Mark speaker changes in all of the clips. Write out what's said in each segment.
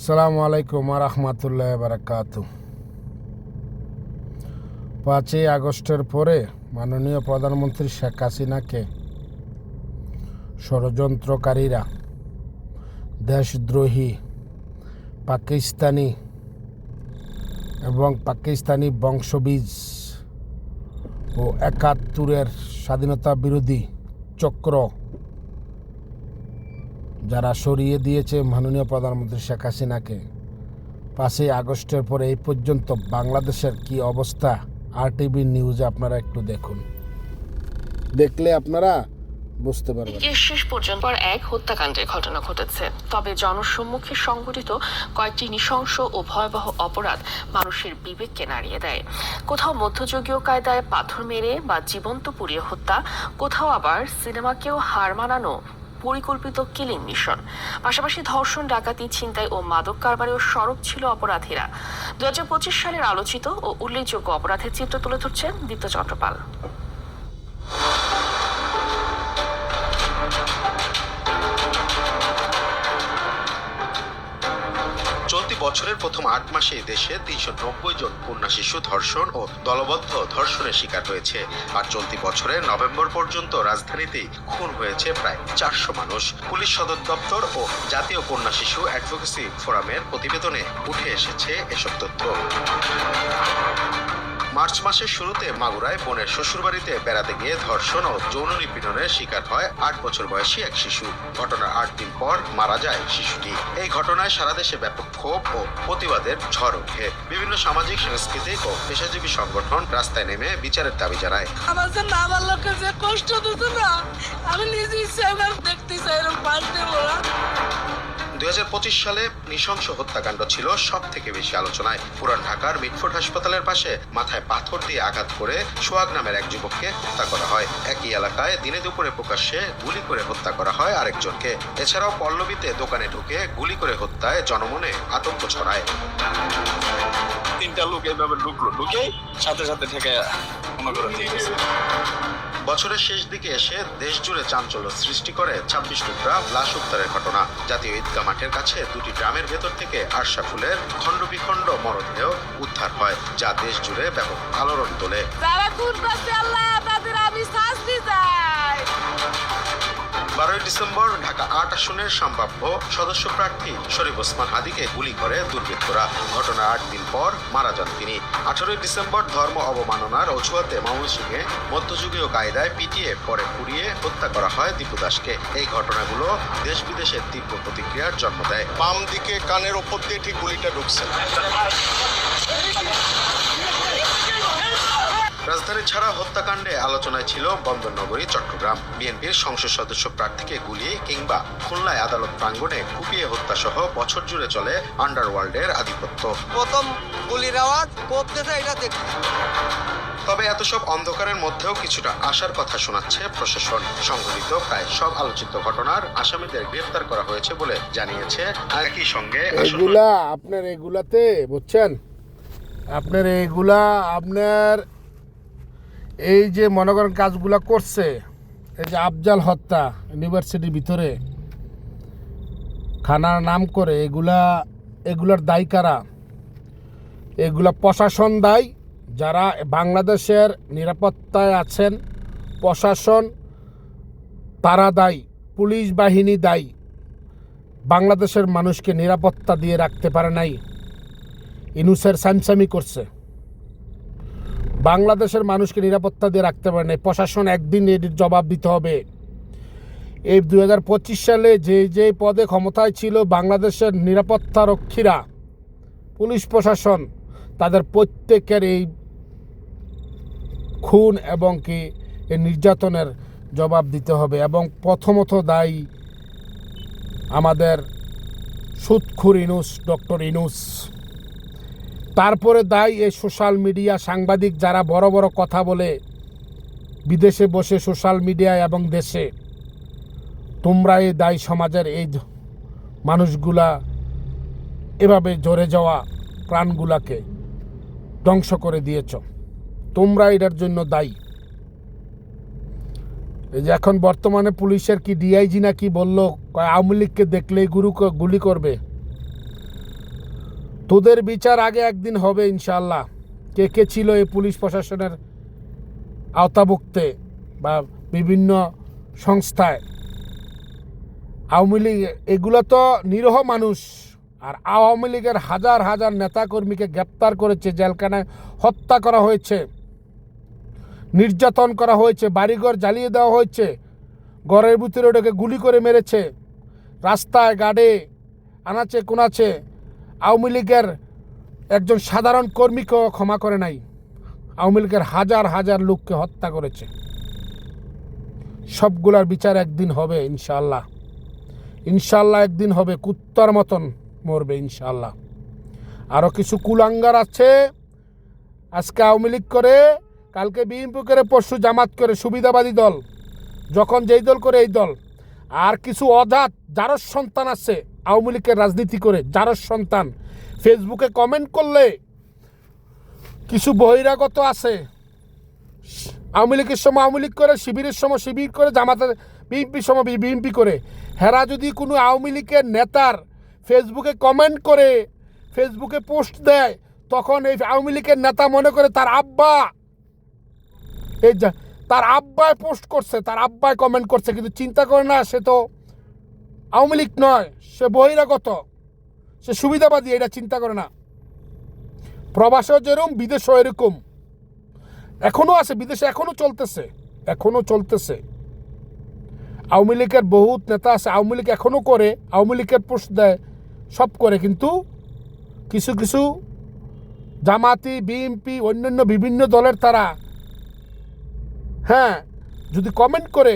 Speaker 1: আসসালামু আলাইকুম ওয়া রাহমাতুল্লাহি ওয়া বারাকাতুহু। 5ই আগস্টের পরে মাননীয় প্রধানমন্ত্রী শেখ হাসিনাকে ষড়যন্ত্রকারীরা, দেশদ্রোহী, পাকিস্তানি এবং পাকিস্তানি বংশবীজ ও 71-এর স্বাধীনতা বিরোধী চক্র যারা সরিয়ে দিয়েছে মাননীয় প্রধানমন্ত্রী শেখ হাসিনাকে, 5ই আগস্টের পরে এই পর্যন্ত বাংলাদেশের কি অবস্থা RTV নিউজে আপনারা একটু দেখুন, দেখলে আপনারা বুঝতে পারবেন।
Speaker 2: শেষ পর্যন্ত এক হত্যাকাণ্ডের ঘটনা ঘটেছে, তবে জনসম্মুখে সংঘটিত কয়েকটি নৃশংস ও ভয়াবহ অপরাধ মানুষের বিবেককে নাড়িয়ে দেয়। কোথাও মধ্যযুগীয় কায়দায় পাথর মেরে বা জীবন্ত পুড়িয়ে হত্যা, কোথাও আবার সিনেমাকেও হার মানানো পরিকল্পিত কিলিং মিশন। পাশাপাশি ধর্ষণ, ডাকাতি, ছিনতাই ও মাদক কারবারেও সরব ছিল অপরাধীরা। 2025 সালের আলোচিত ও উল্লেখযোগ্য অপরাধের চিত্র তুলে ধরছেন দীপ্ত চন্দ্রপাল।
Speaker 3: চলতি বছরের প্রথম 8 মাসে দেশে 390 জন কন্যা শিশু ধর্ষণ ও দলবদ্ধ ধর্ষণের শিকার হয়েছে। আর চলতি বছরের নভেম্বর পর্যন্ত রাজধানীতেই খুন হয়েছে প্রায় 400 মানুষ। পুলিশ সদর দপ্তর ও জাতীয় কন্যা শিশু অ্যাডভোকেসি ফোরামের প্রতিবেদনে উঠে এসেছে এসব তথ্য। মার্চ মাসের শুরুতে মাগুরায় বোনের শ্বশুরবাড়িতে বেড়াতে গিয়ে ধর্ষণ ও যৌন নিপীড়নের শিকার হয় 8 বছর বয়সী এক শিশু। ঘটনার 8 দিন পর মারা যায় শিশুটি। এই ঘটনায় সারা দেশে ব্যাপক ক্ষোভ ও প্রতিবাদের ঝড় ওঠে। বিভিন্ন সামাজিক, সাংস্কৃতিক ও পেশাজীবী সংগঠন রাস্তায় নেমে বিচারের দাবি জানায়।
Speaker 4: আমার যে আমার লোকের যে কষ্ট দিতে না, আমি নিজে ইচ্ছা দেখতে চাই এরকম পাল্টে বলা।
Speaker 3: 2025 সালে নৃশংস হত্যাকাণ্ড ছিল সব থেকে বেশি আলোচনায়। পুরান ঢাকার মিটফোর্ড হাসপাতালের পাশে মাথায় পাথর দিয়ে আঘাত করে সোহাগ নামের এক যুবককে হত্যা করা হয়। একই এলাকায় দিনে দুপুরে প্রকাশ্যে গুলি করে হত্যা করা হয় আরেকজনকে। এছাড়াও পল্লবীতে দোকানে ঢুকে গুলি করে হত্যায় জনমনে আতঙ্ক ছড়ায়।
Speaker 5: 3টা লোক এইভাবে ঢুকে সাথে সাথে ঠেকে মনে করে দিয়ে গেছে।
Speaker 3: বছরের শেষ দিকে এসে দেশ জুড়ে চাঞ্চল্য সৃষ্টি করে 26 টুকরা লাশ উদ্ধারের ঘটনা। জাতীয় ঈদগাহ মাঠের কাছে 2টি গ্রামের ভেতর থেকে আরশাফুলের খণ্ড বিখণ্ড মরদেহ উদ্ধার হয়, যা দেশ জুড়ে ব্যাপক আলোড়ন তোলে।
Speaker 4: যারা খুন করছে আল্লাহ তাদের আমি শাস্তি চাই।
Speaker 3: 12ই ডিসেম্বর ঢাকা 8 আসনের সম্ভাব্য সদস্য প্রার্থী শরীফ ওসমান হাদিকে গুলি করে দুর্বৃত্তরা। ঘটনার 8 দিন পর মারা যান তিনি। 18ই ডিসেম্বর ধর্ম অবমাননার অজুহাতে ময়মনসিংহে মধ্যযুগীয় কায়দায় পিটিয়ে পরে পুড়িয়ে হত্যা করা হয় দীপু দাসকে। এই ঘটনাগুলো দেশ বিদেশে তীব্র প্রতিক্রিয়ার জন্ম দেয়।
Speaker 5: বাম দিকে কানের ওপর দিয়ে ঠিক গুলিটা ঢুকছে।
Speaker 3: রাজধানী ছাড়া হত্যাকাণ্ডে আলোচনায় ছিল বন্দরনগরী চট্টগ্রাম। বিএনপির সংসদ সদস্য প্রার্থীকে গুলি কিংবা খুলনায় আদালত প্রাঙ্গণে কুপিয়ে হত্যা সহ বছর জুড়ে চলে আন্ডারওয়ার্ল্ডের আধিপত্য।
Speaker 6: প্রথম গুলির আওয়াজ করতেছে এটা দেখি।
Speaker 3: তবে এত সব অন্ধকারের মধ্যেও কিছুটা আশার কথা শোনাচ্ছে প্রশাসন। সংঘটিত প্রায় সব আলোচিত ঘটনার আসামিদের গ্রেফতার করা হয়েছে বলে জানিয়েছে। একই সঙ্গে
Speaker 1: এগুলাতে বুঝছেন, আপনার এই যে মনে করেন কাজগুলা করছে, এই যে আফজাল হত্যা ইউনিভার্সিটির ভিতরে খানার নাম করে, এগুলার দায়ী কারা? এগুলা প্রশাসন দায়ী। যারা বাংলাদেশের নিরাপত্তায় আছেন, প্রশাসন তারা দায়ী, পুলিশ বাহিনী দায়ী। বাংলাদেশের মানুষকে নিরাপত্তা দিয়ে রাখতে পারে নাই, ইনুসের সামসামি করছে। বাংলাদেশের মানুষকে নিরাপত্তা দিয়ে রাখতে পারে নাই, প্রশাসন একদিন এর জবাব দিতে হবে। এই 2025 সালে যে পদে ক্ষমতায় ছিল বাংলাদেশের নিরাপত্তা রক্ষীরা, পুলিশ প্রশাসন, তাদের প্রত্যেকের এই খুন এবং কি এই নির্যাতনের জবাব দিতে হবে। এবং প্রথমত দায়ী আমাদের সুদখোর ইউনূস, ডক্টর ইউনূস। তারপরে দায়ী এই সোশ্যাল মিডিয়া সাংবাদিক যারা বড় বড় কথা বলে বিদেশে বসে সোশ্যাল মিডিয়ায় এবং দেশে। তোমরা এই দায়ী সমাজের এই মানুষগুলা এভাবে ঝরে যাওয়া প্রাণগুলাকে ধ্বংস করে দিয়েছ, তোমরা এটার জন্য দায়ী। এই যে এখন বর্তমানে পুলিশের কি ডিআইজি না কি বললো, আওয়ামী লীগকে দেখলেই গুলি করবে। তোদের বিচার আগে একদিন হবে ইনশাআল্লাহ। কে কে ছিল এই পুলিশ প্রশাসনের আওতাভুক্তে বা বিভিন্ন সংস্থায়, আওয়ামী লীগ এগুলো তো নিরীহ মানুষ। আর আওয়ামী লীগের হাজার হাজার নেতাকর্মীকে গ্রেপ্তার করেছে, জেলখানায় হত্যা করা হয়েছে, নির্যাতন করা হয়েছে, বাড়িঘর জ্বালিয়ে দেওয়া হয়েছে, ঘরের ভিতরে ওটাকে গুলি করে মেরেছে, রাস্তায় গাড়ে আনাচে কোনাচে। আওয়ামী লীগের একজন সাধারণ কর্মীকেও ক্ষমা করে নাই। আওয়ামী লীগের হাজার হাজার লোককে হত্যা করেছে। সবগুলার বিচার একদিন হবে ইনশাআল্লাহ। ইনশাআল্লাহ একদিন হবে, কুত্তার মতন মরবে ইনশাআল্লাহ। আরও কিছু কুলাঙ্গার আছে, আজকে আওয়ামী লীগ করে, কালকে বিএনপি করে, পরশু জামাত করে, সুবিধাবাদী দল, যখন যেই দল করে এই দল। আর কিছু অজাত যারস সন্তান আছে আওয়ামী লীগের রাজনীতি করে, যারস সন্তান ফেসবুকে কমেন্ট করলে কিছু বহিরাগত আছে, আওয়ামী লীগের সময় আওয়ামী লীগ করে, শিবিরের সময় শিবির করে, জামাতের বিএনপির সময় বিএনপি করে। হেরা যদি কোনো আওয়ামী লীগের নেতার ফেসবুকে কমেন্ট করে, ফেসবুকে পোস্ট দেয়, তখন এই আওয়ামী লীগের নেতা মনে করে তার আব্বা, এই তার আব্বায় পোস্ট করছে, তার আব্বায় কমেন্ট করছে, কিন্তু চিন্তা করে না সে তো আওয়ামী লীগ নয়, সে বহিরাগত, সে সুবিধাবাদী, এটা চিন্তা করে না। প্রবাসেও যেরকম বিদেশেও এরকম এখনও আছে, বিদেশে এখনও চলতেছে। আওয়ামী লীগের বহুত নেতা আছে, আওয়ামী লীগ এখনও করে, আওয়ামী লীগের পোস্ট দেয়, সব করে, কিন্তু কিছু কিছু জামাতি, বিএনপি, অন্যান্য বিভিন্ন দলের তারা যদি কমেন্ট করে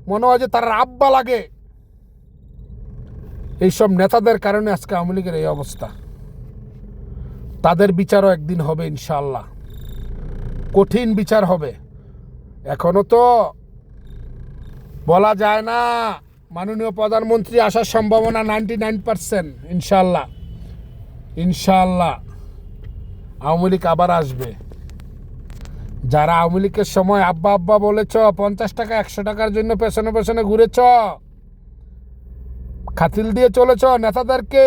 Speaker 1: মনে হয় যে তার আব্বা লাগে। এইসব নেতাদের কারণে আজকে আওয়ামী লীগের এই অবস্থা। তাদের বিচারও একদিন হবে ইনশাআল্লাহ, কঠিন বিচার হবে। এখনো তো বলা যায় না, মাননীয় প্রধানমন্ত্রী আসার সম্ভাবনা 99%। ইনশাআল্লাহ আওয়ামী লীগ আবার আসবে। যারা আওয়ামী লীগের সময় আব্বা আব্বা বলেছ, 50 টাকা 100 টাকার জন্য পেছনে পেছনে ঘুরেছ, খাতিল দিয়ে চলেছ নেতাদেরকে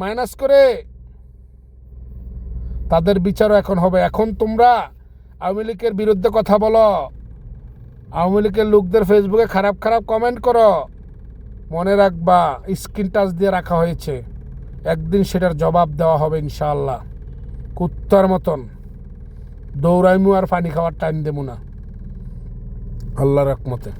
Speaker 1: মাইনাস করে, তাদের বিচারও এখন হবে। এখন তোমরা আওয়ামী লীগের বিরুদ্ধে কথা বলো, আওয়ামী লীগের লোকদের ফেসবুকে খারাপ খারাপ কমেন্ট করো, মনে রাখবা স্ক্রিন টাচ দিয়ে রাখা হয়েছে, একদিন সেটার জবাব দেওয়া হবে ইনশাআল্লাহ। কুত্তার মতন দৌড়াইমু আর পানি খাওয়ার টাইম দেবো না, আল্লাহর রহমতে।